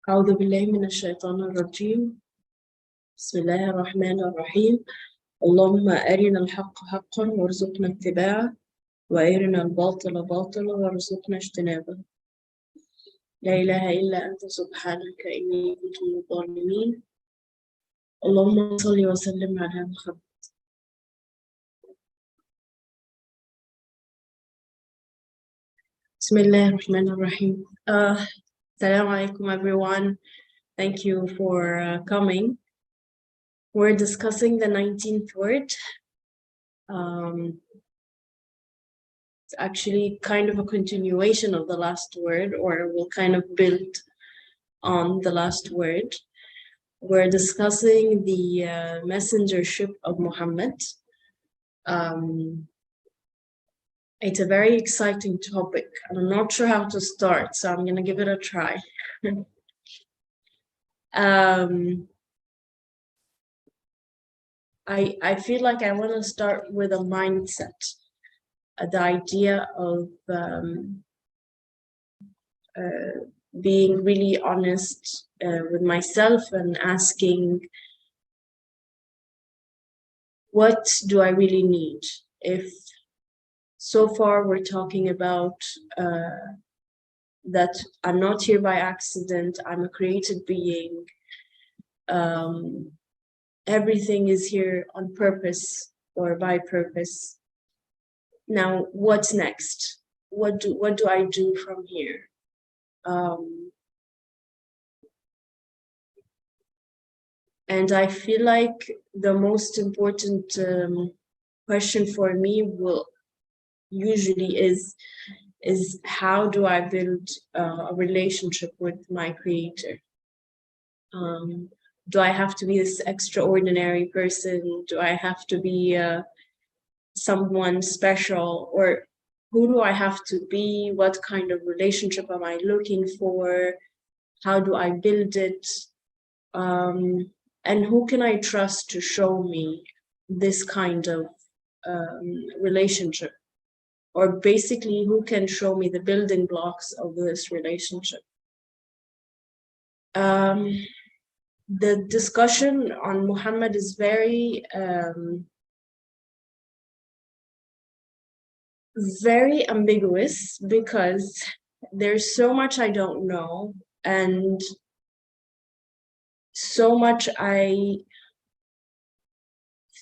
أعوذ بالله من الشيطان الرجيم. بسم الله الرحمن الرحيم. اللهم أرنا الحق حقا وارزقنا اتباعه وأرنا الباطل باطلا وارزقنا اجتنابه. لا إله إلا أنت سبحانك إني كنت من الظالمين. اللهم صل وسلم على محمد. بسم الله الرحمن الرحيم. Assalamu alaikum everyone. Thank you for coming. We're discussing the 19th word. It's actually kind of a continuation of the last word, or will kind of build on the last word. We're discussing the messengership of Muhammad. It's a very exciting topic, and I'm not sure how to start, so I'm going to give it a try. I feel like I want to start with a mindset, the idea of being really honest with myself and asking, what do I really need? If so far we're talking about that I'm not here by accident, I'm a created being, everything is here on purpose or by purpose. Now, what's next? What do I do from here? And I feel like the most important question for me will usually is how do I build a relationship with my creator? Do I have to be this extraordinary person? Do I have to be someone special? Or who do I have to be? What kind of relationship am I looking for? How do I build it? And who can I trust to show me this kind of relationship? Or basically, who can show me the building blocks of this relationship? The discussion on Muhammad is very ambiguous because there's so much I don't know and so much I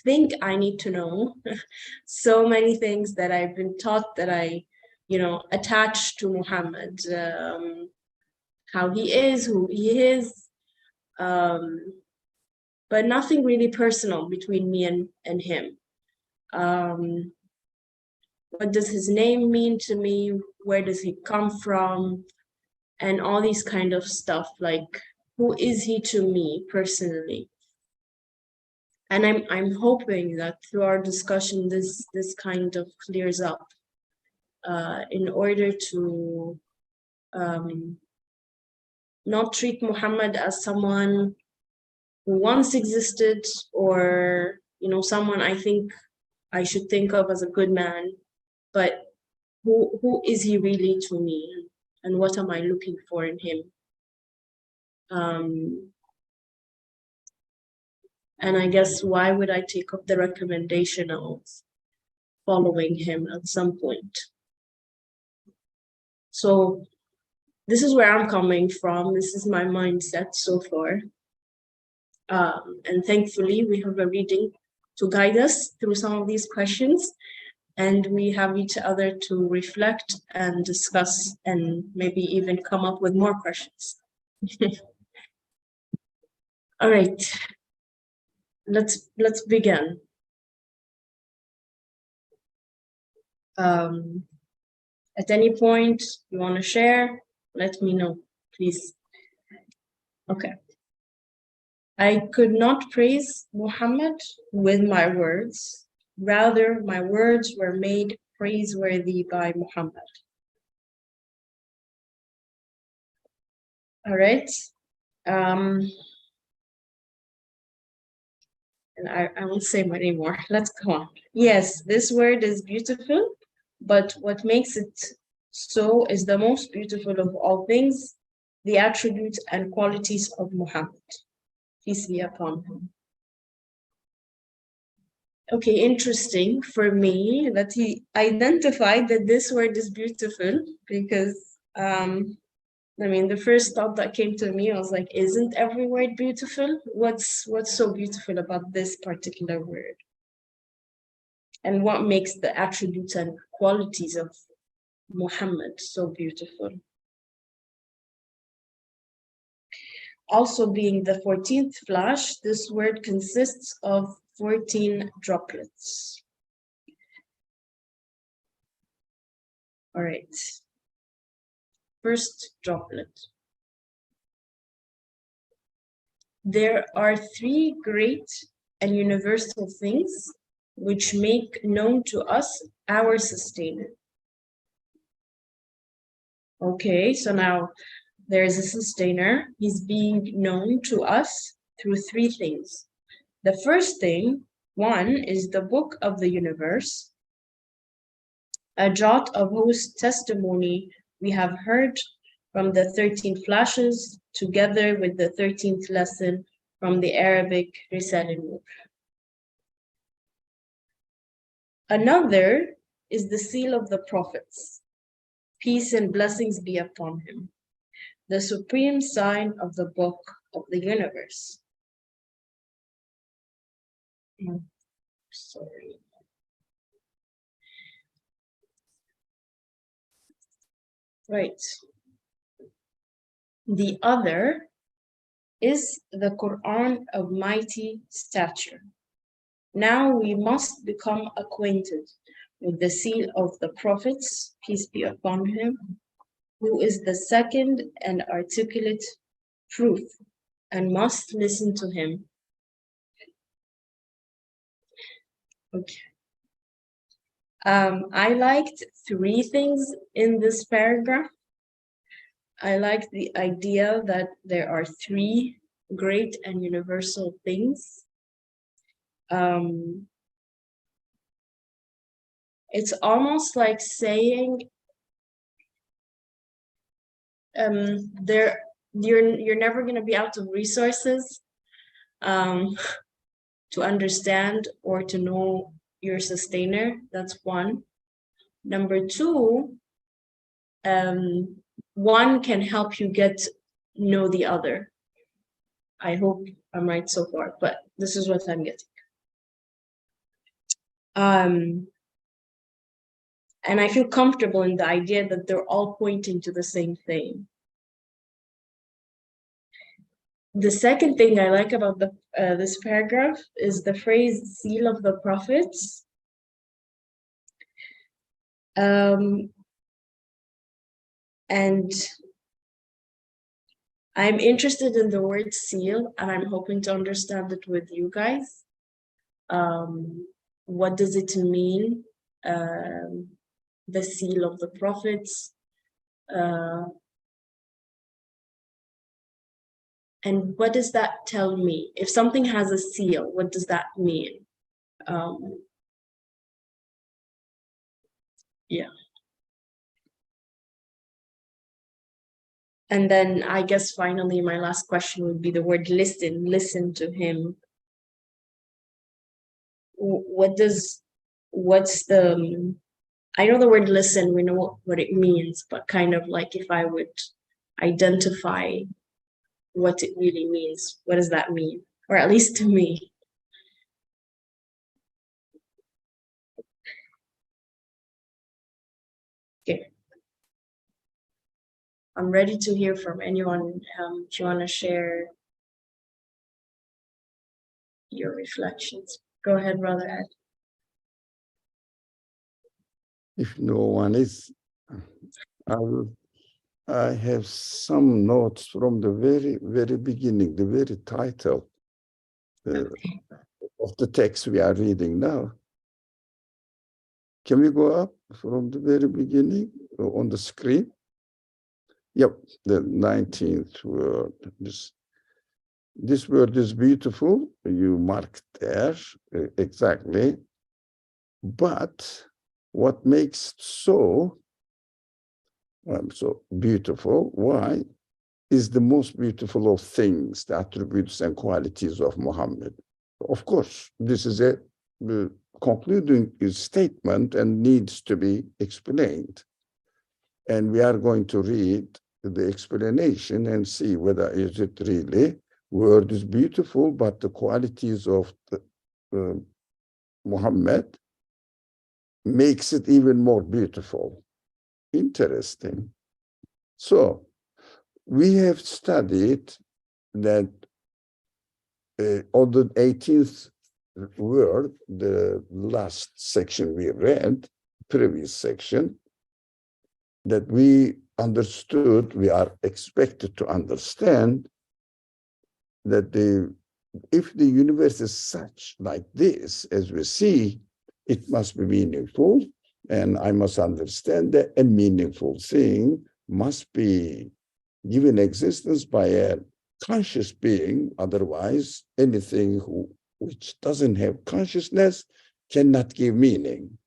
think I need to know. So many things that I've been taught that I, attach to Muhammad, how he is, who he is, but nothing really personal between me and him. What does his name mean to me? Where does he come from? And all these kind of stuff, like who is he to me personally? And I'm hoping that through our discussion, this kind of clears up in order to not treat Muhammad as someone who once existed, or someone I think I should think of as a good man, but who is he really to me, and what am I looking for in him? And I guess why would I take up the recommendation of following him at some point? So this is where I'm coming from. This is my mindset so far. And thankfully, we have a reading to guide us through some of these questions. And we have each other to reflect and discuss and maybe even come up with more questions. All right, let's begin. At any point you want to share, let me know, please. Okay. I could not praise Muhammad with my words. Rather, my words were made praiseworthy by Muhammad. All right. And I won't say much anymore. Let's go on. Yes, this word is beautiful, but what makes it so is the most beautiful of all things the attributes and qualities of Muhammad, peace be upon him. Okay, interesting for me that he identified that this word is beautiful because, I mean, the first thought that came to me, I was like, isn't every word beautiful? What's so beautiful about this particular word? And what makes the attributes and qualities of Muhammad so beautiful? Also being the 14th flash, this word consists of 14 droplets. All right. First droplet. There are three great and universal things which make known to us our sustainer. Okay, so now there's a sustainer. He's being known to us through three things. The first thing, one, is the book of the universe, a jot of whose testimony we have heard from the 13 flashes, together with the 13th lesson from the Arabic risale-i. Another is the seal of the prophets, peace and blessings be upon him, the supreme sign of the book of the universe. Sorry. Right. The other is the Quran of mighty stature. Now we must become acquainted with the seal of the prophets, peace be upon him, who is the second and articulate proof, and must listen to him. Okay. I liked three things in this paragraph. I like the idea that there are three great and universal things. It's almost like saying you're never going to be out of resources to understand or to know your sustainer. That's one. Number two, one can help you know the other. I hope I'm right so far, but this is what I'm getting. And I feel comfortable in the idea that they're all pointing to the same thing. The second thing I like about this paragraph is the phrase seal of the prophets. And I'm interested in the word seal, and I'm hoping to understand it with you guys. What does it mean? The seal of the prophets. And what does that tell me? If something has a seal, what does that mean? Yeah. And then I guess finally my last question would be the word listen to him. What's the, I know the word listen, we know what it means, but kind of like if I would identify what it really means, what does that mean? Or at least to me. Okay. I'm ready to hear from anyone. If you want to share your reflections. Go ahead, Brother Ed. If no one is, I have some notes from the very beginning, the very title of the text we are reading now. Can we go up from the very beginning on the screen? Yep, the 19th word. This word is beautiful. You marked there exactly. But what makes so beautiful? Why? is the most beautiful of things, the attributes and qualities of Muhammad? Of course, this is a concluding statement and needs to be explained. And we are going to read the explanation and see whether is it really word is beautiful, but the qualities of the, Muhammad makes it even more beautiful. Interesting. So we have studied that on the 18th word, the last section we read, previous section, that we understood, we are expected to understand that if the universe is such like this, as we see, it must be meaningful. And I must understand that a meaningful thing must be given existence by a conscious being. Otherwise, anything which doesn't have consciousness cannot give meaning.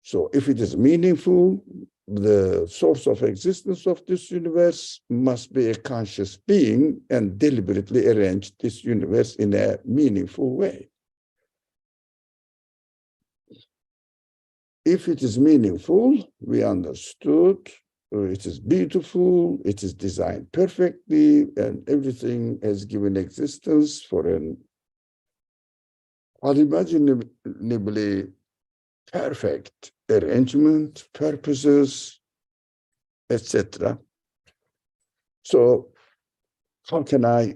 So if it is meaningful, the source of existence of this universe must be a conscious being and deliberately arrange this universe in a meaningful way. If it is meaningful, we understood, it is beautiful, it is designed perfectly, and everything has given existence for an unimaginably perfect arrangement, purposes, etc. So how can I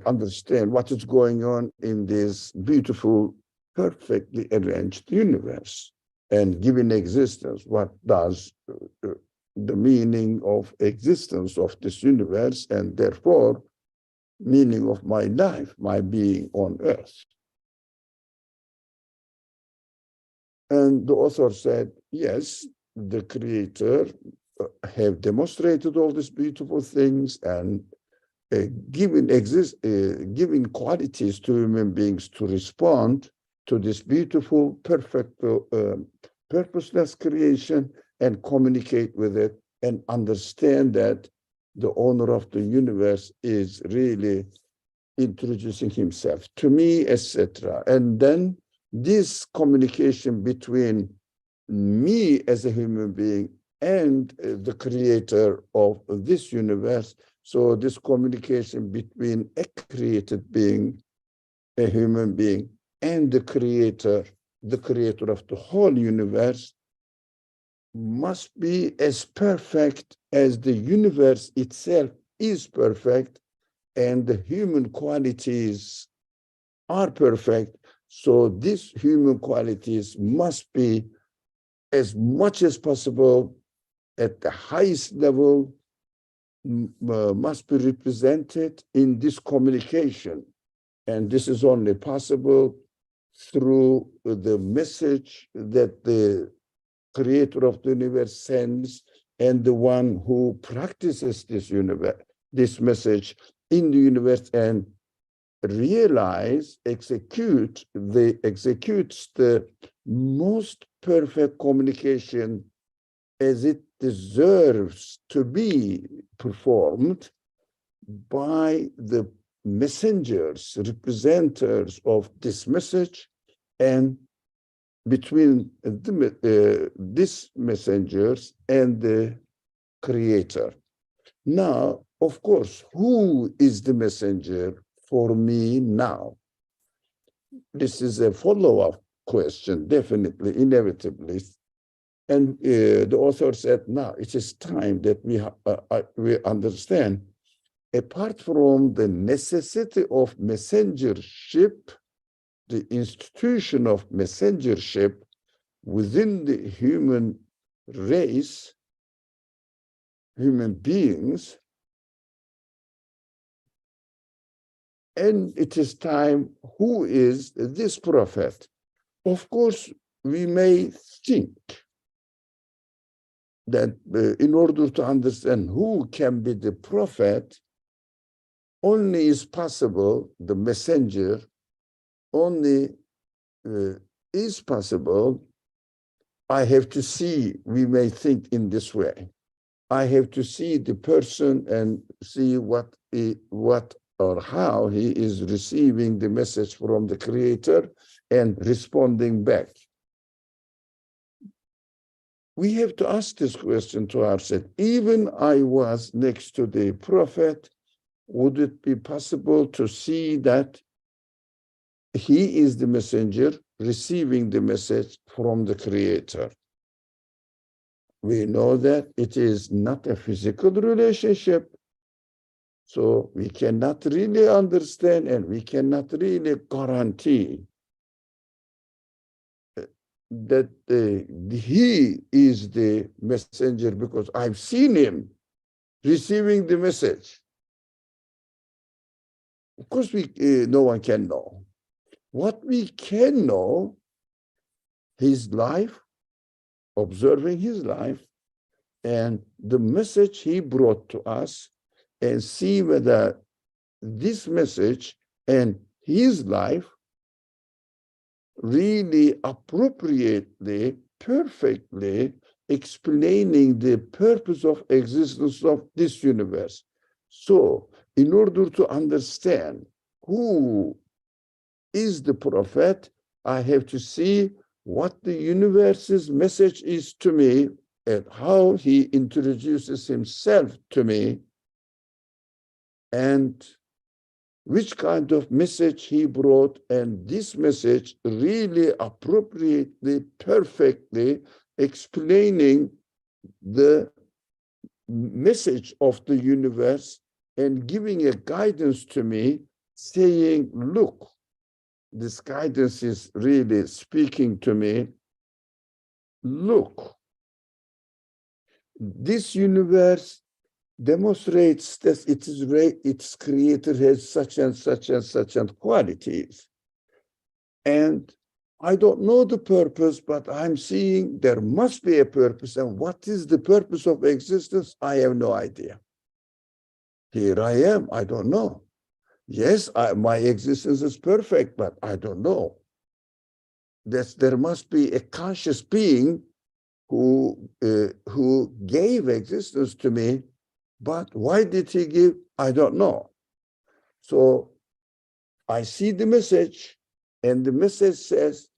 understand what is going on in this beautiful, perfectly arranged universe? And given existence, what does the meaning of existence of this universe and therefore meaning of my life, my being on earth? And the author said, yes, the creator have demonstrated all these beautiful things and giving qualities to human beings to respond to this beautiful, perfect, purposeless creation and communicate with it and understand that the owner of the universe is really introducing himself to me, etc. And then this communication between me as a human being and the creator of this universe. So this communication between a created being, a human being, and the creator of the whole universe must be as perfect as the universe itself is perfect, and the human qualities are perfect. So these human qualities must be as much as possible at the highest level, must be represented in this communication. And this is only possible through the message that the creator of the universe sends and the one who practices this universe, this message in the universe and executes the most perfect communication as it deserves to be performed by the messengers, representatives of this message, and between these messengers and the creator. Now, of course, who is the messenger for me now? This is a follow-up question, definitely, inevitably. And the author said, now it is time that we understand, apart from the necessity of messengership, the institution of messengership within the human race, human beings, and it is time, who is this prophet? Of course, we may think that in order to understand who can be the prophet, only is possible, the messenger, only is possible, I have to see, we may think in this way. I have to see the person and see what or how he is receiving the message from the Creator and responding back. We have to ask this question to ourselves. Even I was next to the prophet, would it be possible to see that he is the messenger receiving the message from the Creator? We know that it is not a physical relationship, so we cannot really understand and we cannot really guarantee that he is the messenger because I've seen him receiving the message. Of course, no one can know. What we can know, his life, observing his life, and the message he brought to us, and see whether this message and his life really appropriately, perfectly explaining the purpose of existence of this universe. So, in order to understand who is the prophet, I have to see what the universe's message is to me and how he introduces himself to me and which kind of message he brought, and this message really appropriately, perfectly explaining the message of the universe and giving a guidance to me, saying, look, this guidance is really speaking to me. Look, this universe demonstrates that its creator has such and such and such and qualities. And I don't know the purpose, but I'm seeing there must be a purpose. And what is the purpose of existence? I have no idea. Here I am, I don't know. Yes, my existence is perfect, but I don't know. There must be a conscious being who gave existence to me, but why did he give? I don't know. So I see the message, and the message says,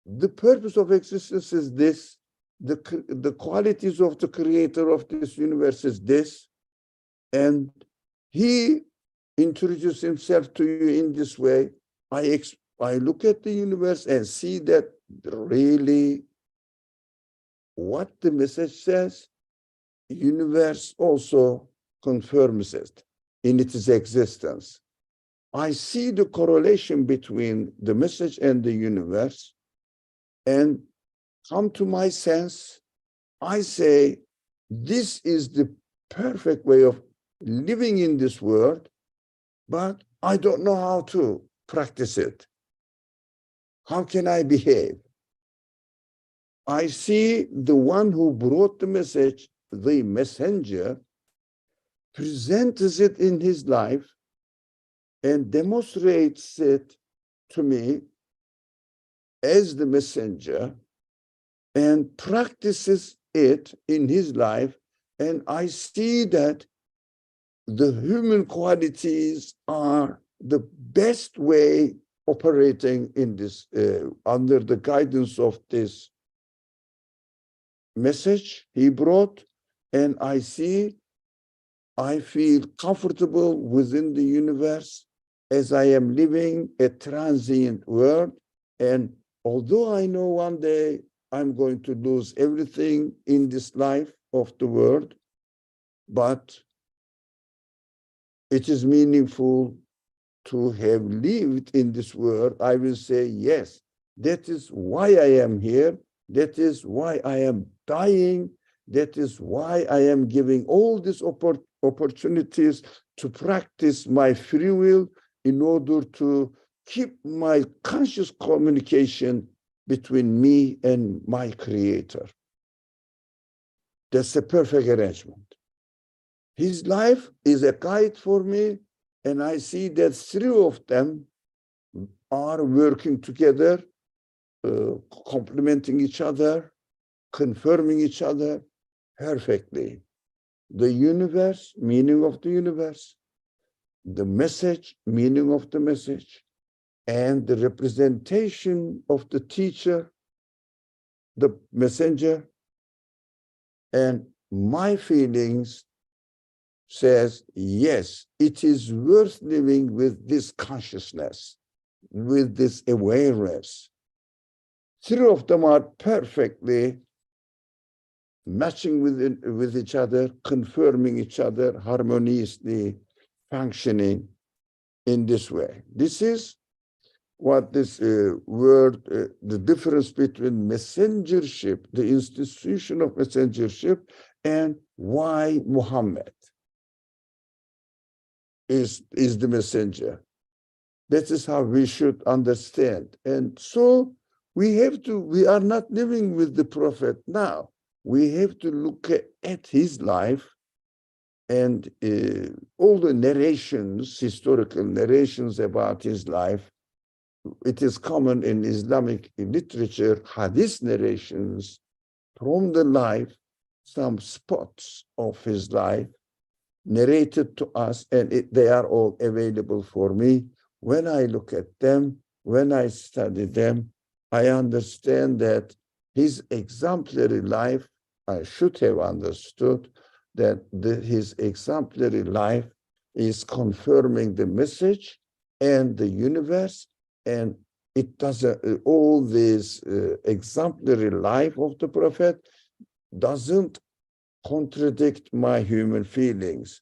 the purpose of existence is this, the qualities of the creator of this universe is this, and he introduced himself to you in this way. I look at the universe and see that really what the message says, universe also confirms it in its existence. I see the correlation between the message and the universe and come to my sense. I say, this is the perfect way of living in this world, but I don't know how to practice it. How can I behave? I see the one who brought the message, the messenger, presents it in his life and demonstrates it to me as the messenger and practices it in his life. And I see that the human qualities are the best way operating in this, under the guidance of this message he brought. And I feel comfortable within the universe as I am living a transient world. And although I know one day I'm going to lose everything in this life of the world, but it is meaningful to have lived in this world. I will say, yes, that is why I am here. That is why I am dying. That is why I am giving all these opportunities to practice my free will in order to keep my conscious communication between me and my creator. That's a perfect arrangement. His life is a guide for me, and I see that three of them are working together, complementing each other, confirming each other perfectly. the universe, meaning of the universe, the message, meaning of the message, and the representation of the teacher, the messenger, and my feelings says, yes, it is worth living with this consciousness, with this awareness. Three of them are perfectly matching with each other, confirming each other, harmoniously functioning in this way. This is what this word, the difference between messengership, the institution of messengership, and why Muhammad is the messenger. That is how we should understand. And so we are not living with the prophet now. We have to look at his life and all the narrations, historical narrations about his life. It is common in Islamic literature, hadith narrations from the life, some spots of his life narrated to us, and they are all available for me. When I look at them, when I study them, I understand that his exemplary life, I should have understood that his exemplary life is confirming the message and the universe, and it doesn't, all this exemplary life of the prophet doesn't contradict my human feelings.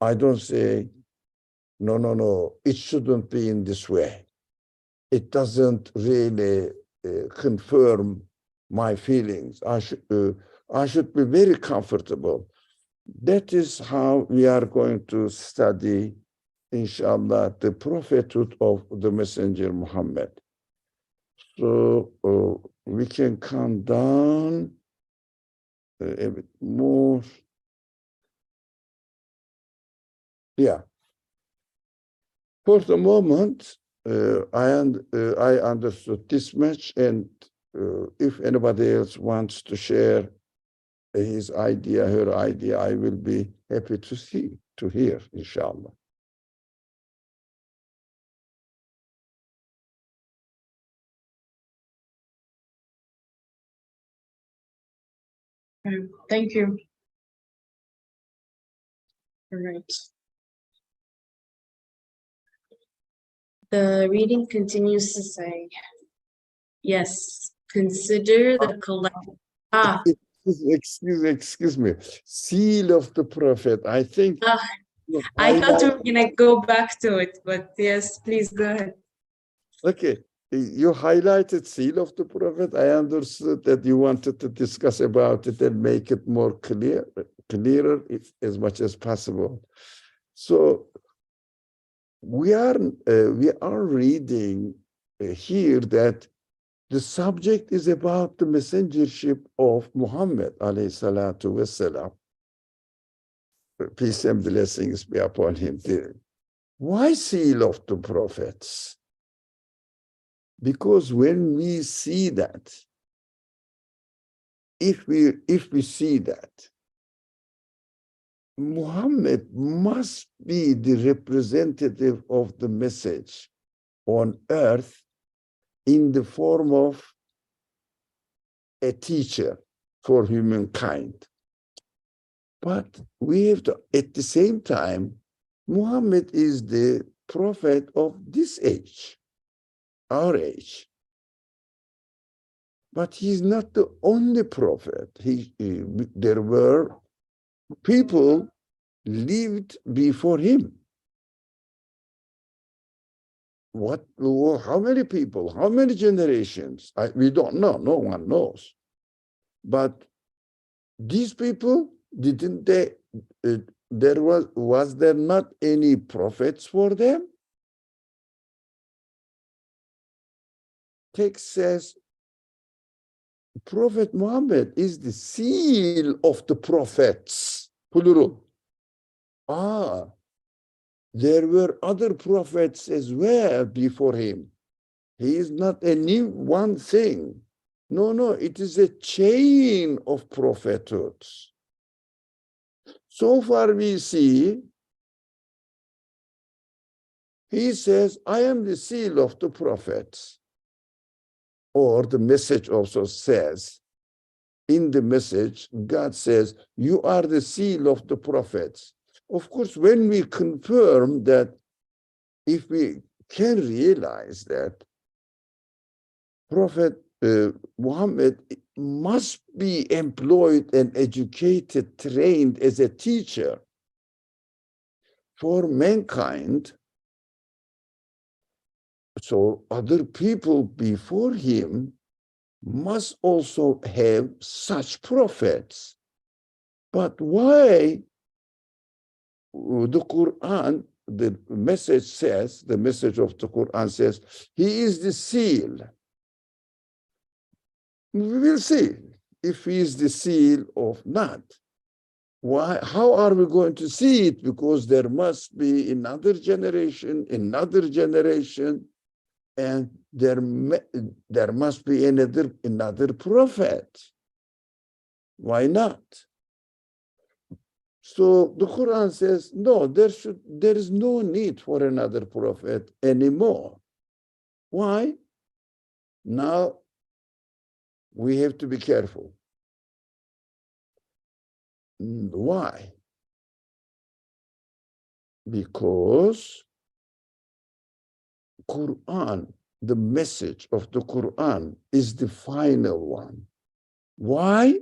I don't say, no, it shouldn't be in this way. It doesn't really confirm my feelings. I should be very comfortable. That is how we are going to study, inshallah, the prophethood of the messenger Muhammad. So we can come down a bit more. Yeah. For the moment, I understood this much, and if anybody else wants to share his idea, her idea, I will be happy to hear, inshallah. Thank you. All right. The reading continues to say, yes, consider the collective. Excuse me. Seal of the prophet. I think. I thought we were gonna go back to it, but yes, please go ahead. Okay. You highlighted seal of the prophet. I understood that you wanted to discuss about it and make it more clearer as much as possible. So we are reading here that the subject is about the messengership of Muhammad alayhi salatu wasalam. Peace and blessings be upon him. Why seal of the prophets? Because when we see that, if we see that, Muhammad must be the representative of the message on earth in the form of a teacher for humankind. But we have to, at the same time, Muhammad is the prophet of this age, our age. But he's not the only prophet. There were people lived before him. How many people? How many generations? We don't know. No one knows. But these people, didn't they? Was there not any prophets for them? Text says, Prophet Muhammad is the seal of the prophets, plural. There were other prophets as well before him. He is not a new one thing. No, it is a chain of prophethoods. So far we see, he says, I am the seal of the prophets. Or the message also says, in the message, God says, you are the seal of the prophets. Of course, when we confirm that, if we can realize that Prophet Muhammad must be employed and educated, trained as a teacher for mankind, so other people before him must also have such prophets. But why the Quran, the message says, the message of the Quran says, he is the seal. We will see if he is the seal or not. Why? How are we going to see it? Because there must be another generation, and there must be another prophet. Why not? So the Quran says, no, there is no need for another prophet anymore. Why? Now we have to be careful. Why? Because Quran, the message of the Quran is the final one. Why?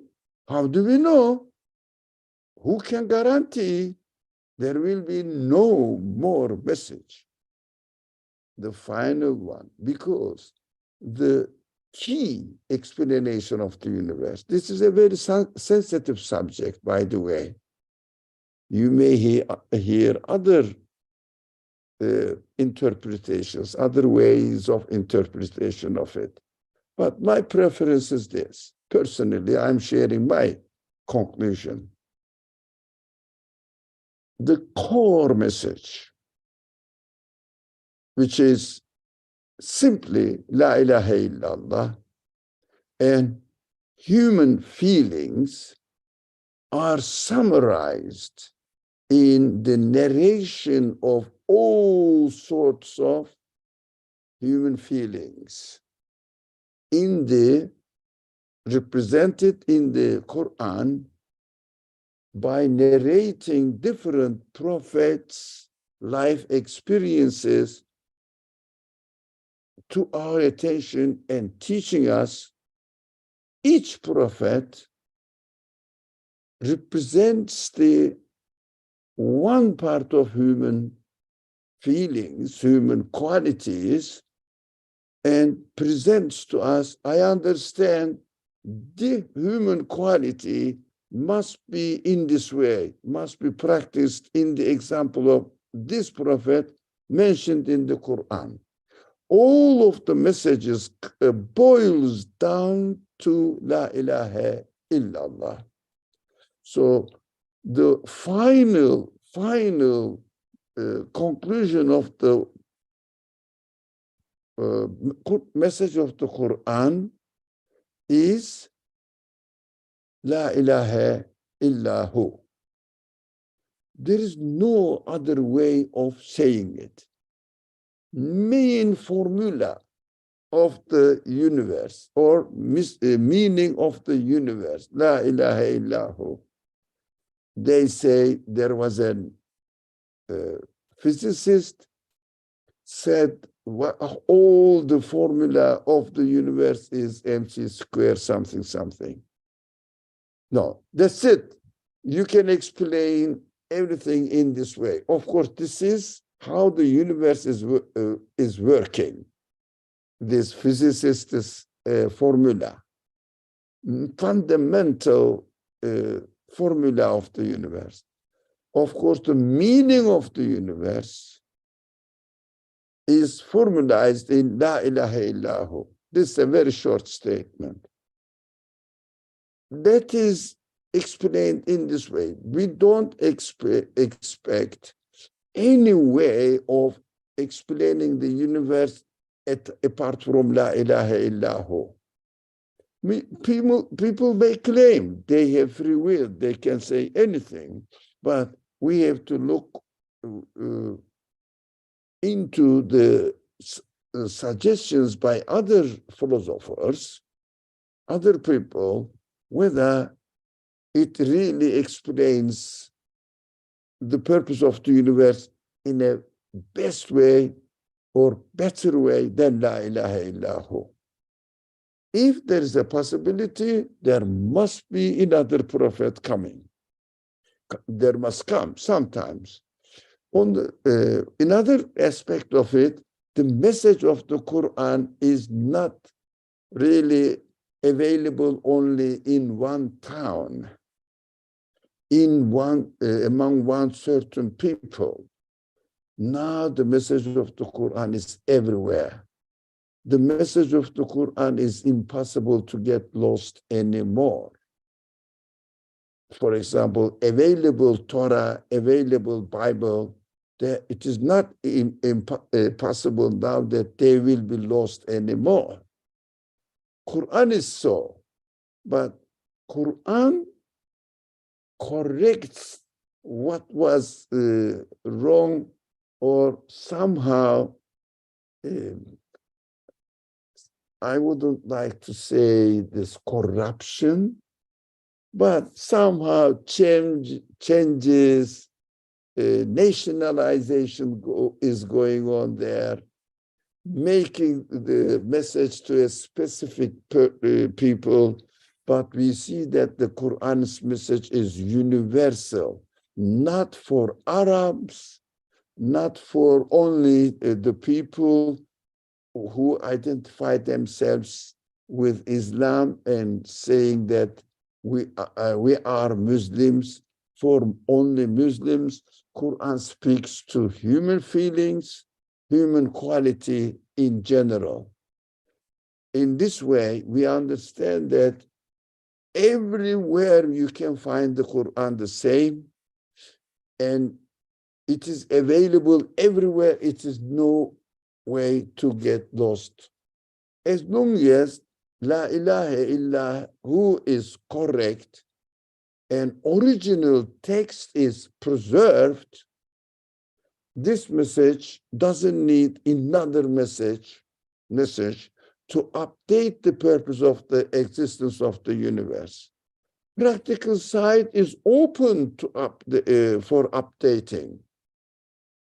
How do we know? Who can guarantee there will be no more message? The final one, because the key explanation of the universe, this is a very sensitive subject, by the way. You may hear other interpretations, other ways of interpretation of it. But my preference is this. Personally, I'm sharing my conclusion. The core message, which is simply La ilaha illallah, and human feelings are summarized in the narration of all sorts of human feelings represented in the Quran by narrating different prophets' life experiences to our attention and teaching us each prophet represents the one part of human feelings, human qualities, and presents to us, I understand the human quality must be in this way, must be practiced in the example of this prophet mentioned in the Quran. All of the messages boils down to La ilaha illallah. So the final conclusion of the message of the Quran is La ilaha illahu. There is no other way of saying it. Main formula of the universe, or meaning of the universe, La ilaha illahu. They say there was a physicist said all the formula of the universe is mc square something something. No, that's it. You can explain everything in this way. Of course, this is how the universe is working. This physicist's formula, fundamental formula of the universe. Of course, the meaning of the universe is formalized in La ilaha illahu. This is a very short statement. That is explained in this way. We don't expect any way of explaining the universe apart from La ilaha illahu. People may claim they have free will, they can say anything, but we have to look into the suggestions by other philosophers, other people, whether it really explains the purpose of the universe in a best way or better way than La ilaha illahu. If there is a possibility, there must be another prophet coming. There must come sometimes. On the, another aspect of it, the message of the Quran is not really available only in one town, in one among one certain people. Now the message of the Quran is everywhere. The message of the Quran is impossible to get lost anymore. For example, available Torah, available Bible, it is not possible now that they will be lost anymore. Quran is so, but Quran corrects what was wrong or somehow, I wouldn't like to say this corruption, but somehow changes, nationalization is going on there, making the message to a specific people, but we see that the Quran's message is universal, not for Arabs, not for only the people who identify themselves with Islam and saying that we are Muslims. For only Muslims, Quran speaks to human feelings, human quality in general. In this way, we understand that everywhere you can find the Quran the same, and it is available everywhere. It is no way to get lost. As long as La ilaha illahu is correct and original text is preserved, this message doesn't need another message to update the purpose of the existence of the universe. Practical side is open to for updating,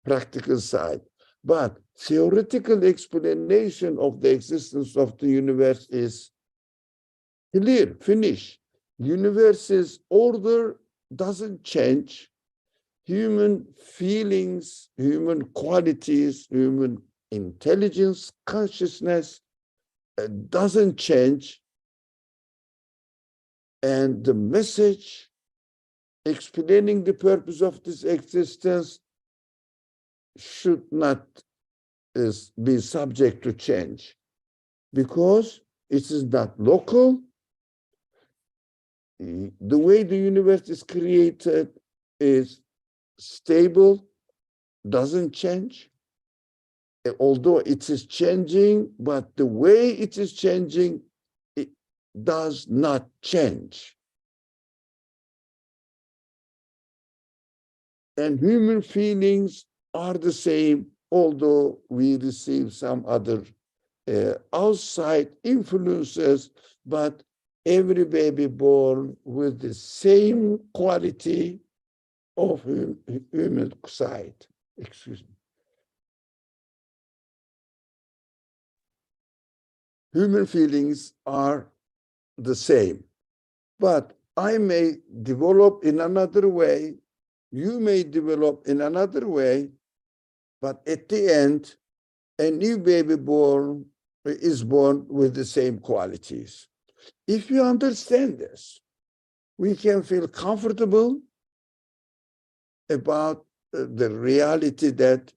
practical side. But theoretical explanation of the existence of the universe is clear, finished. Universe's order doesn't change. Human feelings, human qualities, human intelligence, consciousness doesn't change. And the message explaining the purpose of this existence should not be subject to change, because it is not local. The way the universe is created is stable, doesn't change. Although it is changing, but the way it is changing, it does not change. And human feelings are the same, although we receive some other outside influences, but every baby born with the same quality of human side. Excuse me. Human feelings are the same, but I may develop in another way, you may develop in another way, but at the end, a new baby is born with the same qualities. If you understand this, we can feel comfortable about the reality that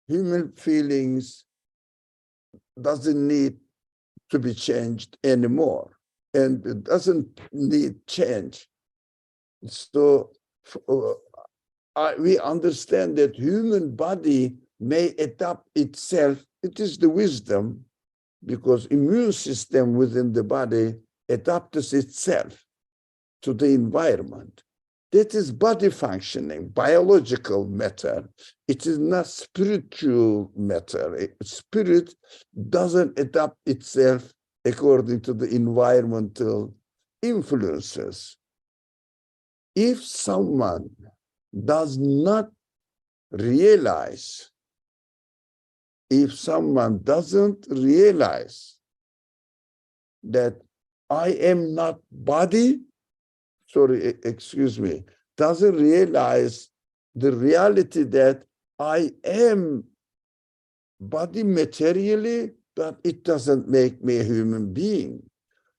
human feelings doesn't need to be changed anymore, and it doesn't need change. So we understand that human body may adapt itself. It is the wisdom, because immune system within the body adapts itself to the environment. That is body functioning, biological matter. It is not spiritual matter. Spirit doesn't adapt itself according to the environmental influences. If someone does not realize, if someone doesn't realize that I am not body, doesn't realize the reality that I am body materially, but it doesn't make me a human being.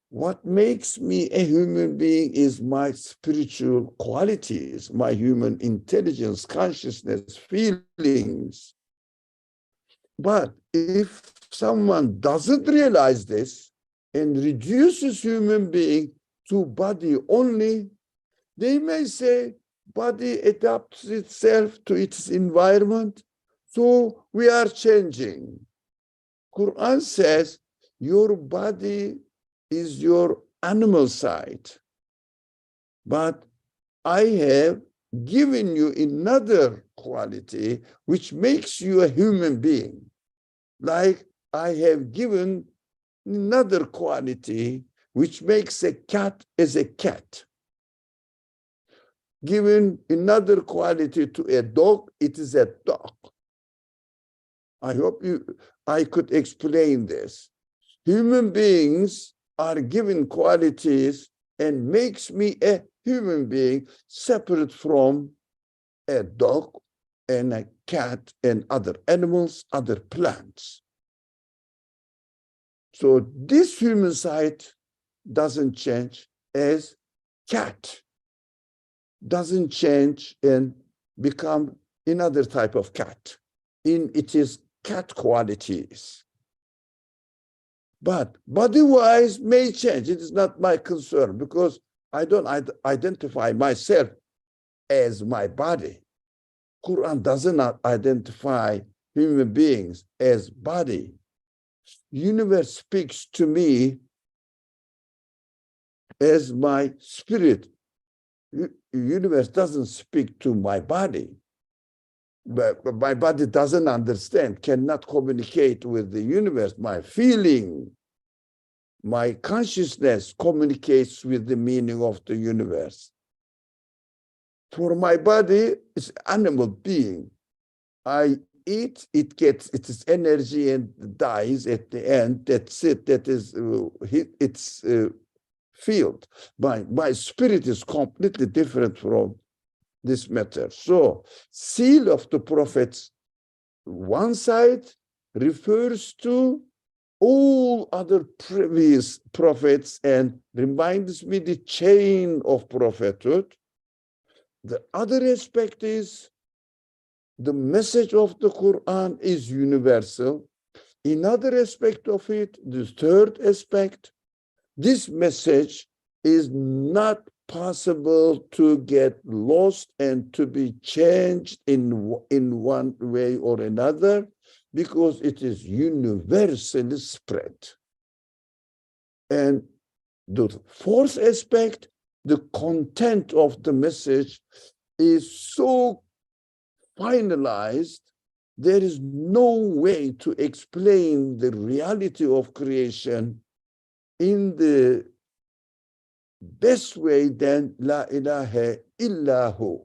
What makes me a human being is my spiritual qualities, my human intelligence, consciousness, feelings. But if someone doesn't realize this and reduces human being to body only, they may say body adapts itself to its environment, so we are changing. Quran says your body is your animal side, but I have given you another quality which makes you a human being. Like I have given another quality which makes a cat as a cat. Given another quality to a dog, it is a dog. I hope I could explain this. Human beings are given qualities and makes me a human being separate from a dog and a cat and other animals, other plants. So this human side doesn't change as cat doesn't change and become another type of cat in its cat qualities. But body-wise may change. It is not my concern because I don't identify myself as my body. Quran does not identify human beings as body. Universe speaks to me as my spirit. Universe doesn't speak to my body. But my body doesn't understand, cannot communicate with the universe. My feeling, my consciousness communicates with the meaning of the universe. For my body, it's an animal being. I eat, it gets its energy and dies at the end. That's it. That is its field. My spirit is completely different from this matter. So, seal of the prophets, one side refers to all other previous prophets and reminds me the chain of prophethood. The other aspect is the message of the Quran is universal. Another aspect of it, the third aspect, this message is not possible to get lost and to be changed in one way or another because it is universally spread. And the fourth aspect, the content of the message is so finalized, there is no way to explain the reality of creation in the best way than La ilaha illahu,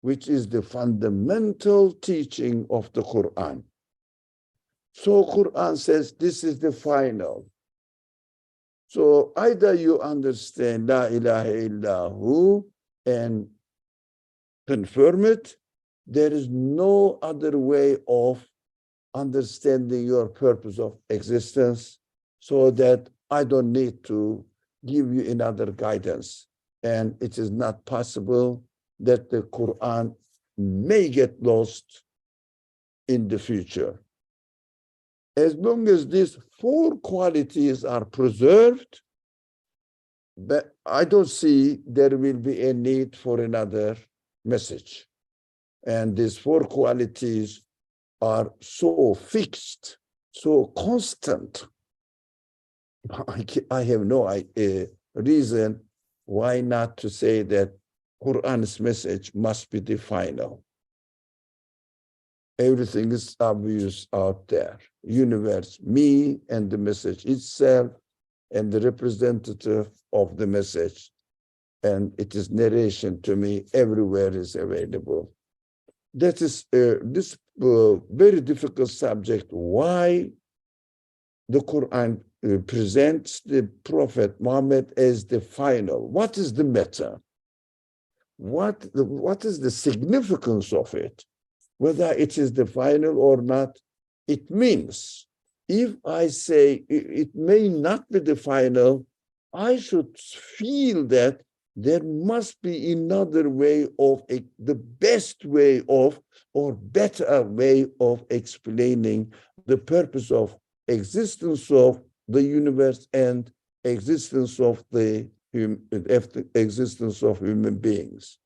which is the fundamental teaching of the Quran. So Quran says this is the final. So either you understand La ilaha illahu and confirm it, there is no other way of understanding your purpose of existence, so that I don't need to give you another guidance. And it is not possible that the Quran may get lost in the future. As long as these four qualities are preserved, but I don't see there will be a need for another message. And these four qualities are so fixed, so constant. I have no reason why not to say that Quran's message must be the final. Everything is obvious out there. Universe, me, and the message itself, and the representative of the message. And it is narration to me everywhere is available. That is this very difficult subject. Why the Quran presents the Prophet Muhammad as the final? What is the matter? What is the significance of it? Whether it is the final or not, it means if I say it may not be the final, I should feel that there must be another way of the best way of or better way of explaining the purpose of existence of the universe and existence of the existence of human beings.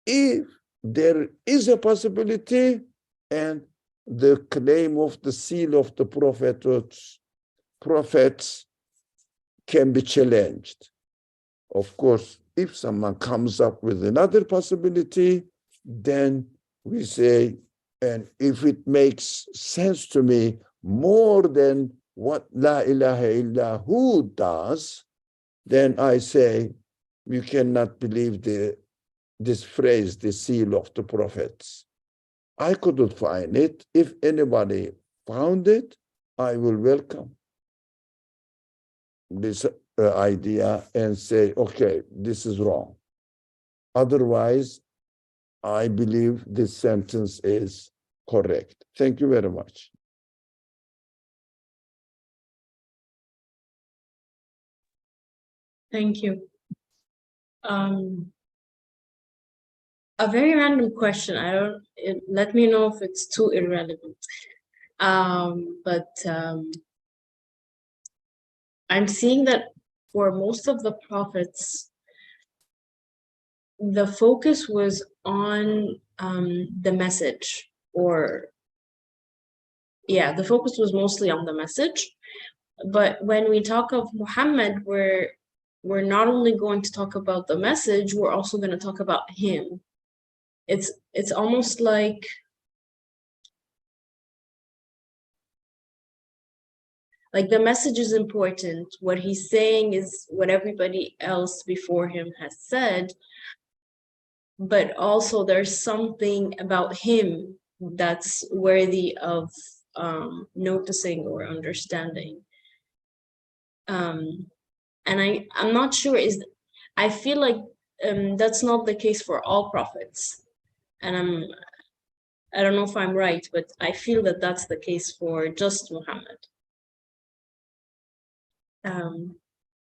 If there is a possibility and the claim of the seal of the prophets can be challenged. Of course, if someone comes up with another possibility, then we say, and if it makes sense to me more than what La ilaha illahu does, then I say, you cannot believe this phrase, the seal of the prophets. I couldn't find it. If anybody found it, I will welcome this idea and say, okay, this is wrong. Otherwise, I believe this sentence is correct. Thank you very much. Thank you. A very random question. Let me know if it's too irrelevant. I'm seeing that for most of the prophets, the focus was on the message, the focus was mostly on the message. But when we talk of Muhammad, we're not only going to talk about the message, we're also going to talk about him. It's almost like the message is important. What he's saying is what everybody else before him has said, but also there's something about him that's worthy of noticing or understanding. And I'm not sure, I feel like that's not the case for all prophets. And I don't know if I'm right, but I feel that that's the case for just Muhammad.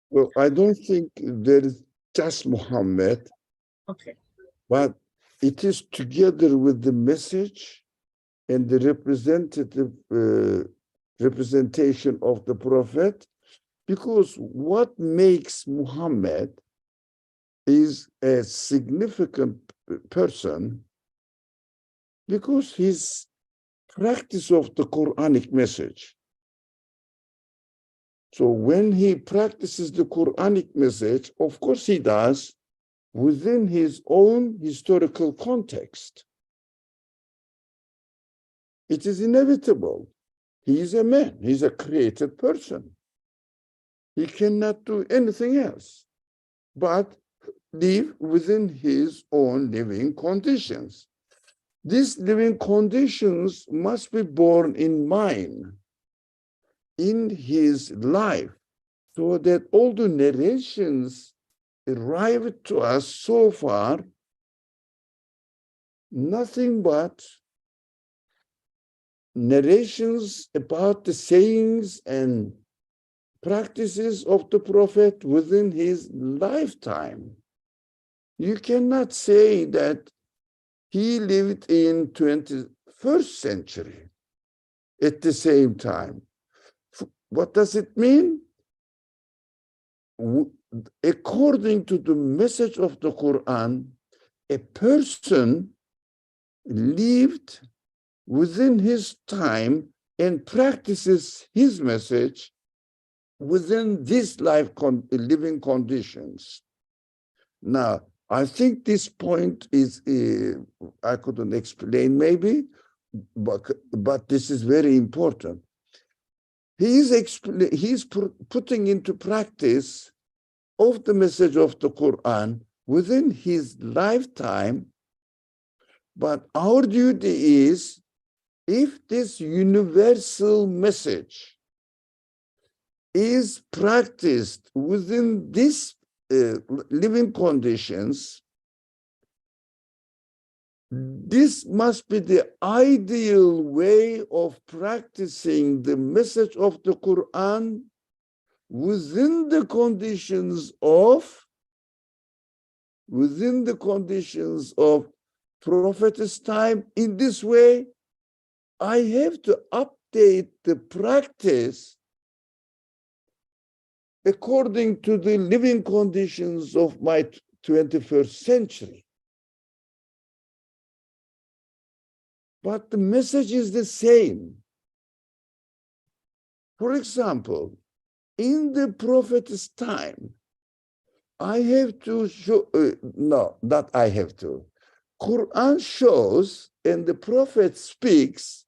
Well, I don't think there is just Muhammad. Okay. But it is together with the message and the representation of the prophet, because what makes Muhammad is a significant person because his practice of the Quranic message. So when he practices the Quranic message, of course he does, within his own historical context. It is inevitable. He is a man. He's a created person. He cannot do anything else but live within his own living conditions. These living conditions must be borne in mind in his life so that all the narrations arrived to us so far, nothing but narrations about the sayings and practices of the prophet within his lifetime. You cannot say that he lived in 21st century at the same time. What does it mean? According to the message of the Quran, a person lived within his time and practices his message within these living conditions. Now, I think this point is, I couldn't explain maybe, but this is very important. He's putting into practice of the message of the Quran within his lifetime. But our duty is, if this universal message is practiced within this living conditions, this must be the ideal way of practicing the message of the Quran within the conditions of Prophet's time. In this way, I have to update the practice according to the living conditions of my 21st century. But the message is the same. For example, in the Prophet's time, I have to show, no, not I have to. Quran shows and the Prophet speaks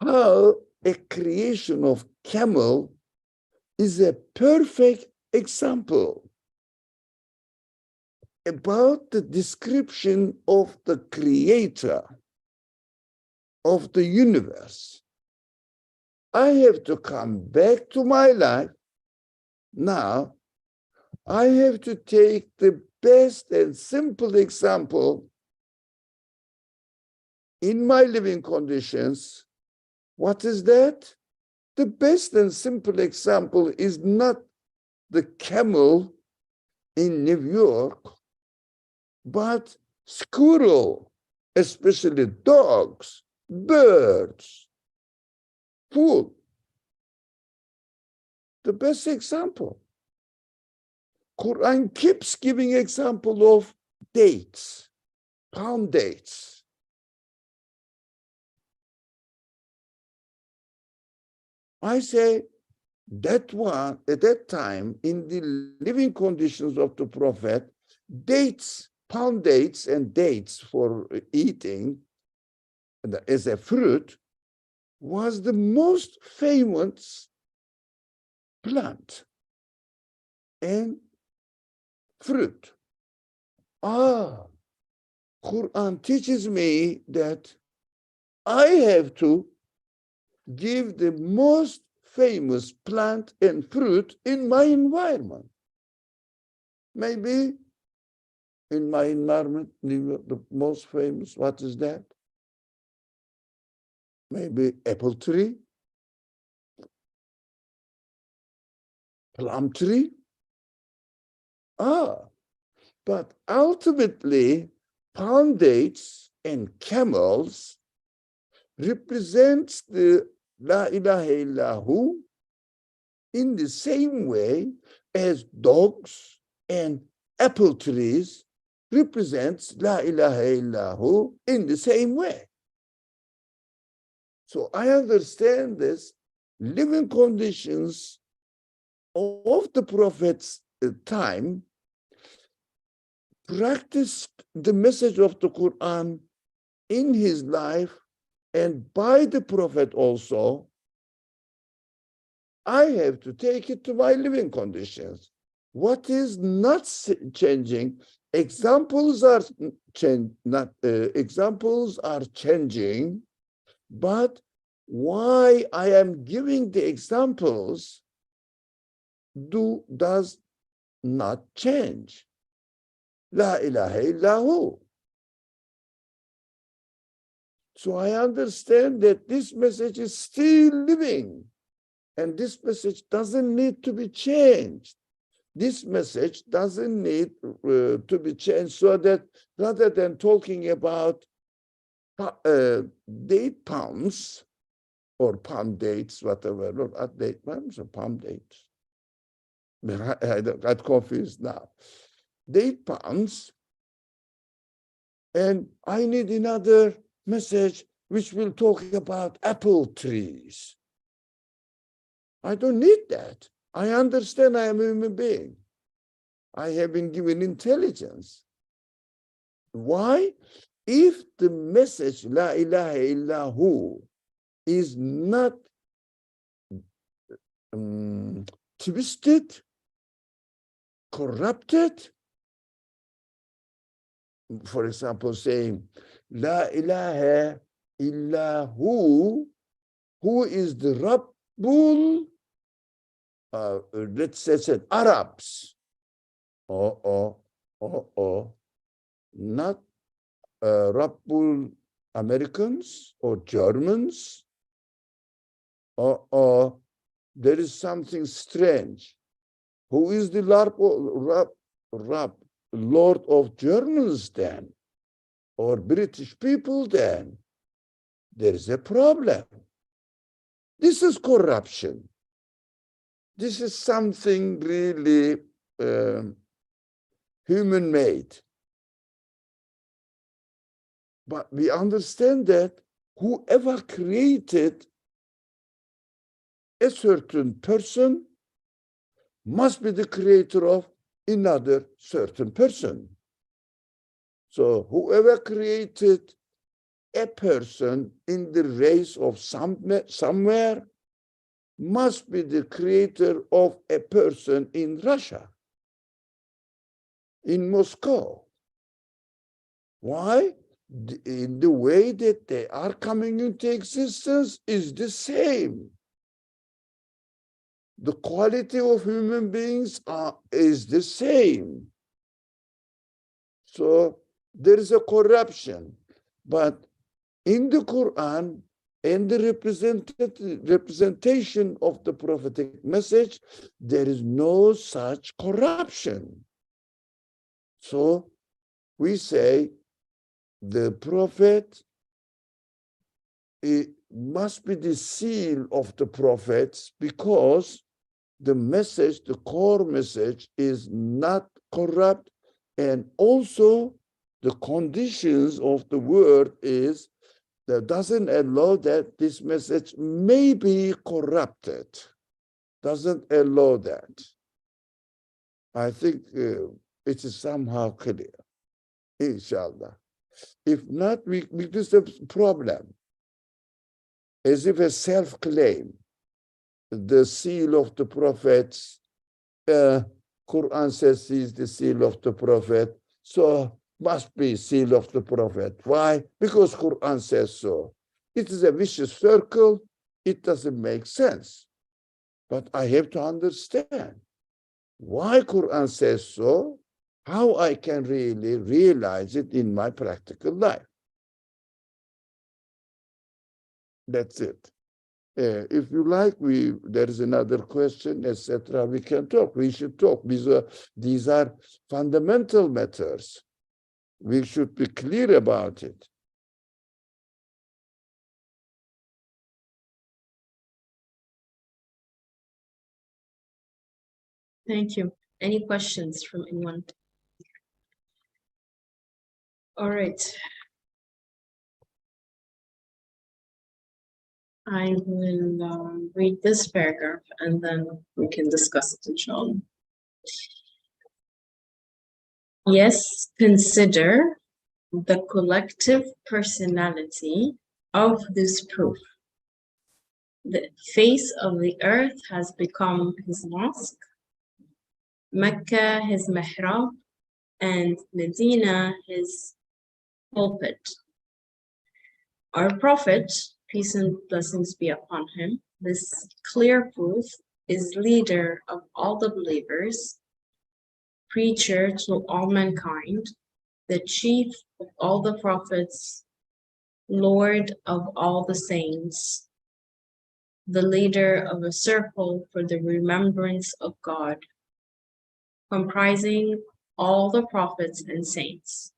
how a creation of camel is a perfect example about the description of the creator of the universe. I have to come back to my life. Now, I have to take the best and simple example in my living conditions. What is that? The best and simple example is not the camel in New York, but squirrel, especially dogs, birds, food. The best example. Quran keeps giving example of dates, palm dates. I say that one, at that time, in the living conditions of the Prophet, dates, palm dates and dates for eating as a fruit was the most famous plant and fruit. Quran teaches me that I have to give the most famous plant and fruit in my environment. Maybe in my environment, the most famous, what is that? Maybe apple tree, plum tree. But ultimately, palm dates and camels represents the La ilaha illahu in the same way as dogs and apple trees represents La ilaha illahu in the same way. So I understand this living conditions of the Prophet's time practiced the message of the Quran in his life and by the Prophet also. I have to take it to my living conditions. What is not changing? Examples are changing, but why I am giving the examples does not change. La ilaha illahu. So I understand that this message is still living, and this message doesn't need to be changed. This message doesn't need to be changed, so that rather than talking about date palms or palm dates, whatever, not date palms or palm dates. I got confused now. Date palms, and I need another message which will talk about apple trees. I don't need that. I understand I am a human being. I have been given intelligence. Why? If the message La ilaha illahu is not twisted, corrupted, for example, saying La ilaha illahu, who is the Rabbul, let's say Arabs, not Rabbul Americans or Germans, there is something strange. Who is the Lord of Germans then? Or British people then? There is a problem. This is corruption. This is something really human-made. But we understand that whoever created a certain person must be the creator of another certain person. So whoever created a person in the race of somewhere must be the creator of a person in Russia, in Moscow. Why? In the way that they are coming into existence is the same. The quality of human beings is the same. So there is a corruption. But in the Quran and the representation of the prophetic message, there is no such corruption. So we say the prophet, it must be the seal of the prophets because the message, the core message is not corrupt, and also the conditions of the word is that doesn't allow that this message may be corrupted. Doesn't allow that. I think it is somehow clear, inshallah. If not, we just have a problem. As if a self-claim, the seal of the prophets, Quran says he's the seal of the prophet, so must be seal of the prophet. Why? Because Quran says so. It is a vicious circle. It doesn't make sense. But I have to understand why Quran says so, how I can really realize it in my practical life. That's it. If you like, there is another question, etc. We can talk. We should talk. These are fundamental matters. We should be clear about it. Thank you. Any questions from anyone? All right. I will read this paragraph and then we can discuss it, inshallah. Yes, consider the collective personality of this proof. The face of the earth has become his mosque, Mecca his mihrab, and Medina his pulpit. Our Prophet, peace and blessings be upon him, this clear proof, is leader of all the believers, preacher to all mankind, the chief of all the prophets, Lord of all the saints, the leader of a circle for the remembrance of God, comprising all the prophets and saints.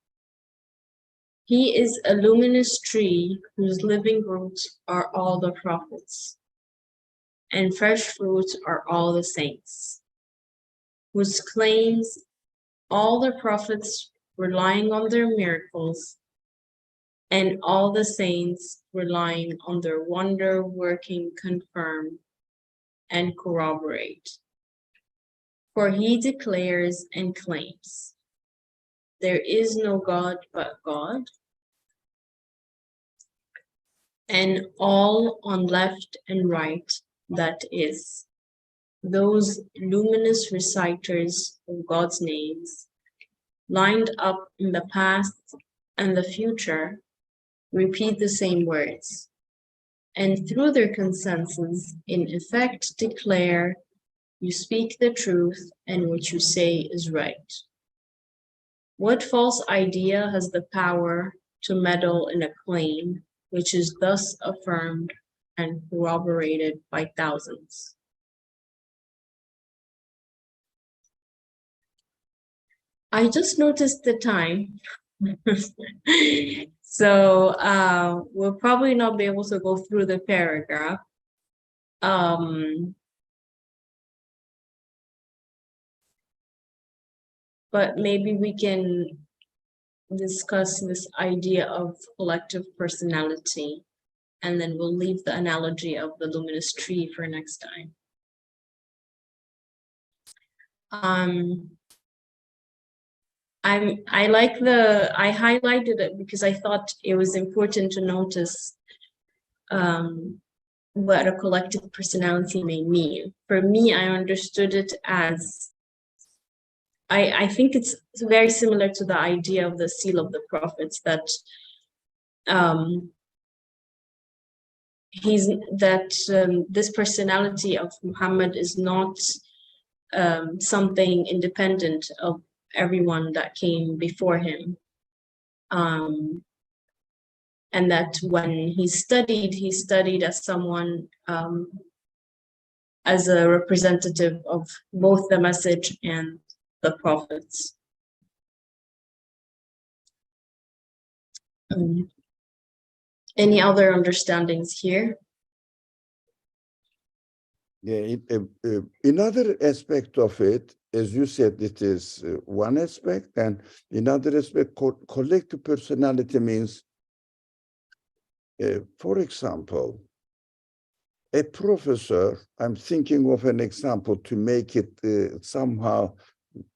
He is a luminous tree whose living roots are all the prophets, and fresh fruits are all the saints, whose claims all the prophets relying on their miracles, and all the saints relying on their wonder-working confirm and corroborate. For he declares and claims, there is no God but God, and all on left and right, that is, those luminous reciters of God's names, lined up in the past and the future, repeat the same words, and through their consensus, in effect declare, you speak the truth and what you say is right. What false idea has the power to meddle in a claim which is thus affirmed and corroborated by thousands? I just noticed the time. So we'll probably not be able to go through the paragraph. But maybe we can discuss this idea of collective personality, and then we'll leave the analogy of the luminous tree for next time. I highlighted it because I thought it was important to notice what a collective personality may mean. For me, I understood it as, I think it's very similar to the idea of the seal of the prophets, that this personality of Muhammad is not something independent of everyone that came before him. And that when he studied as someone, as a representative of both the message and the prophets. Any other understandings here? Yeah, another aspect of it, as you said, it is one aspect, and another aspect, collective personality means, for example, a professor, I'm thinking of an example to make it somehow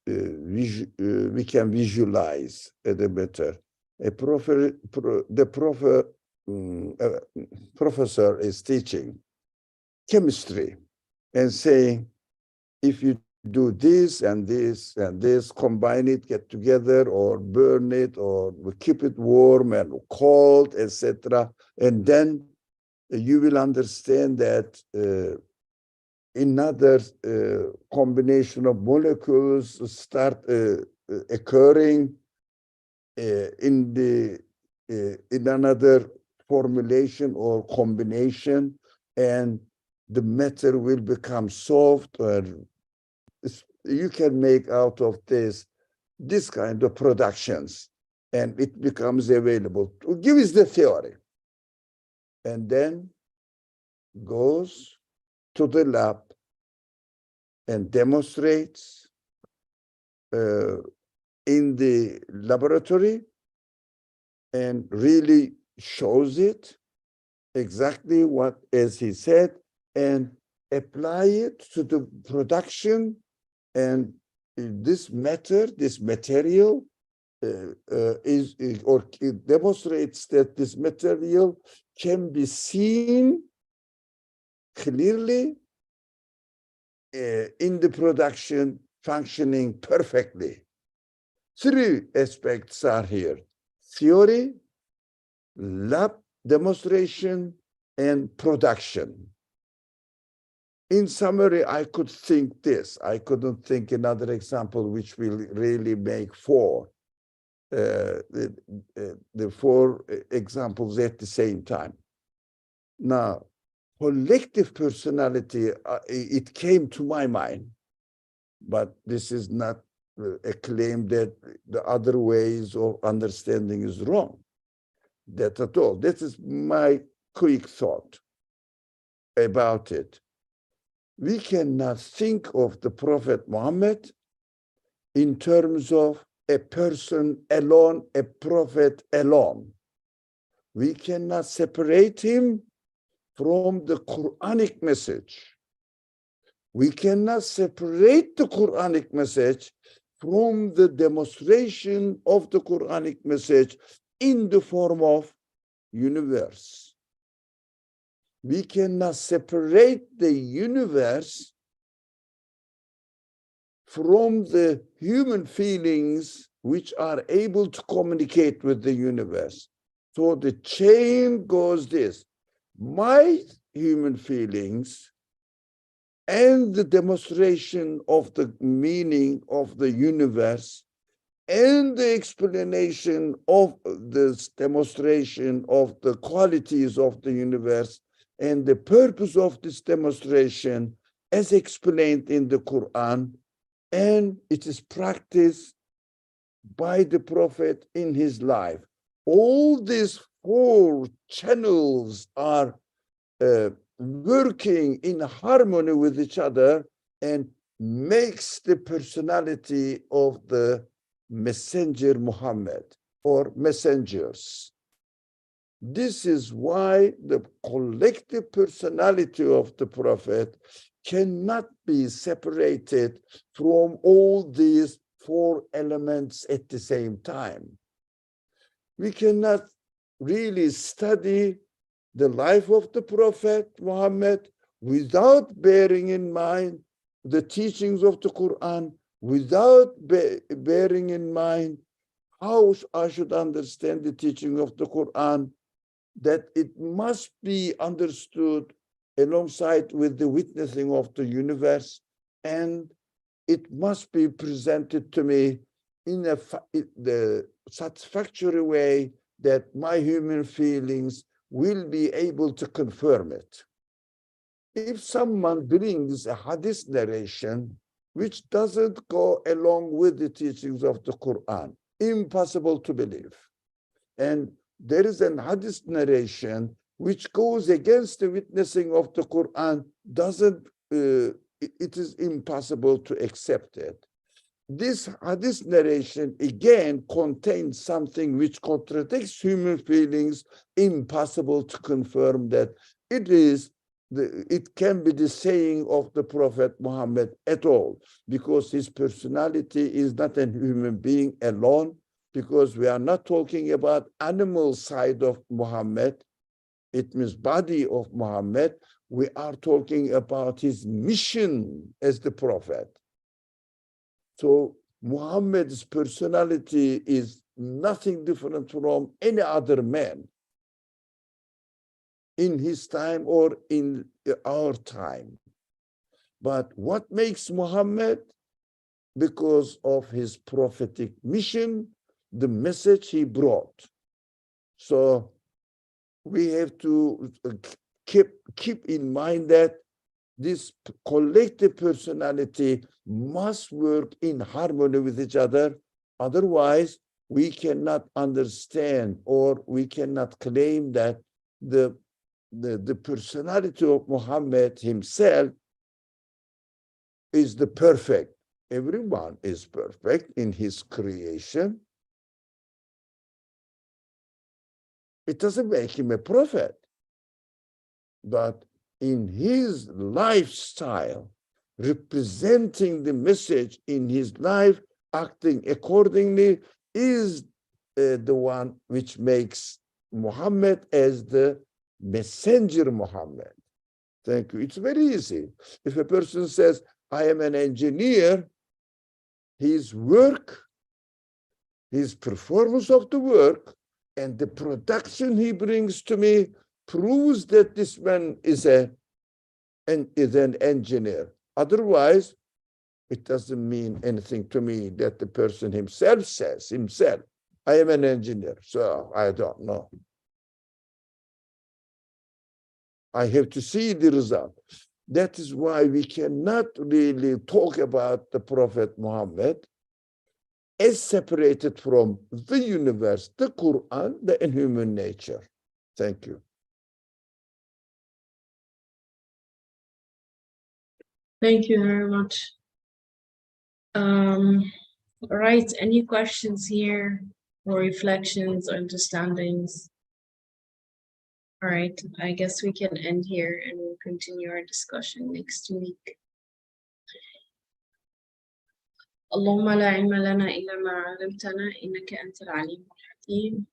we can visualize it better. Professor is teaching chemistry and saying, if you do this and this and this, combine it, get together, or burn it, or keep it warm and cold, etc., and then you will understand that another combination of molecules start occurring in another formulation or combination, and the matter will become soft, or you can make out of this kind of productions, and it becomes available. Give us the theory, and then goes to the lab and demonstrates in the laboratory and really shows it exactly what, as he said, and apply it to the production, and this material it demonstrates that this material can be seen clearly in the production, functioning perfectly. Three aspects are here: theory, lab demonstration, and production. In summary, I could think this. I couldn't think another example which will really make four. The four examples at the same time. Now, collective personality, it came to my mind, but this is not a claim that the other ways of understanding is wrong. That at all. This is my quick thought about it. We cannot think of the Prophet Muhammad in terms of a person alone, a prophet alone. We cannot separate him from the Quranic message. We cannot separate the Quranic message from the demonstration of the Quranic message in the form of universe. We cannot separate the universe from the human feelings which are able to communicate with the universe. So the chain goes this: my human feelings and the demonstration of the meaning of the universe and the explanation of this demonstration of the qualities of the universe and the purpose of this demonstration as explained in the Quran, and it is practiced by the Prophet in his life. All these four channels are working in harmony with each other and makes the personality of the messenger Muhammad or messengers. This is why the collective personality of the Prophet cannot be separated from all these four elements at the same time. We cannot really study the life of the Prophet Muhammad without bearing in mind the teachings of the Quran, without bearing in mind how I should understand the teaching of the Quran, that it must be understood alongside with the witnessing of the universe, and it must be presented to me in the satisfactory way that my human feelings will be able to confirm it. If someone brings a hadith narration which doesn't go along with the teachings of the Quran, impossible to believe. And there is an hadith narration which goes against the witnessing of the Quran, it is impossible to accept it. This hadith narration again contains something which contradicts human feelings, impossible to confirm that it can be the saying of the Prophet Muhammad at all, because his personality is not a human being alone, because we are not talking about animal side of Muhammad, it means body of Muhammad. We are talking about his mission as the Prophet. So Muhammad's personality is nothing different from any other man in his time or in our time. But what makes Muhammad? Because of his prophetic mission, the message he brought. So we have to keep in mind that this collective personality must work in harmony with each other. Otherwise, we cannot understand or we cannot claim that the personality of Muhammad himself is the perfect. Everyone is perfect in his creation. It doesn't make him a prophet. But in his lifestyle, representing the message in his life, acting accordingly, is the one which makes Muhammad as the messenger Muhammad. Thank you. It's very easy. If a person says, I am an engineer, his work, his performance of the work, and the production he brings to me proves that this man is an engineer. Otherwise, it doesn't mean anything to me that the person himself says, I am an engineer, so I don't know. I have to see the result. That is why we cannot really talk about the Prophet Muhammad as separated from the universe, the Quran, and human nature. Thank you. Thank you very much. All right, any questions here or reflections or understandings? All right, I guess we can end here and we'll continue our discussion next week. اللهم لا علم لنا إلا ما علمتنا إنك أنت العليم الحكيم.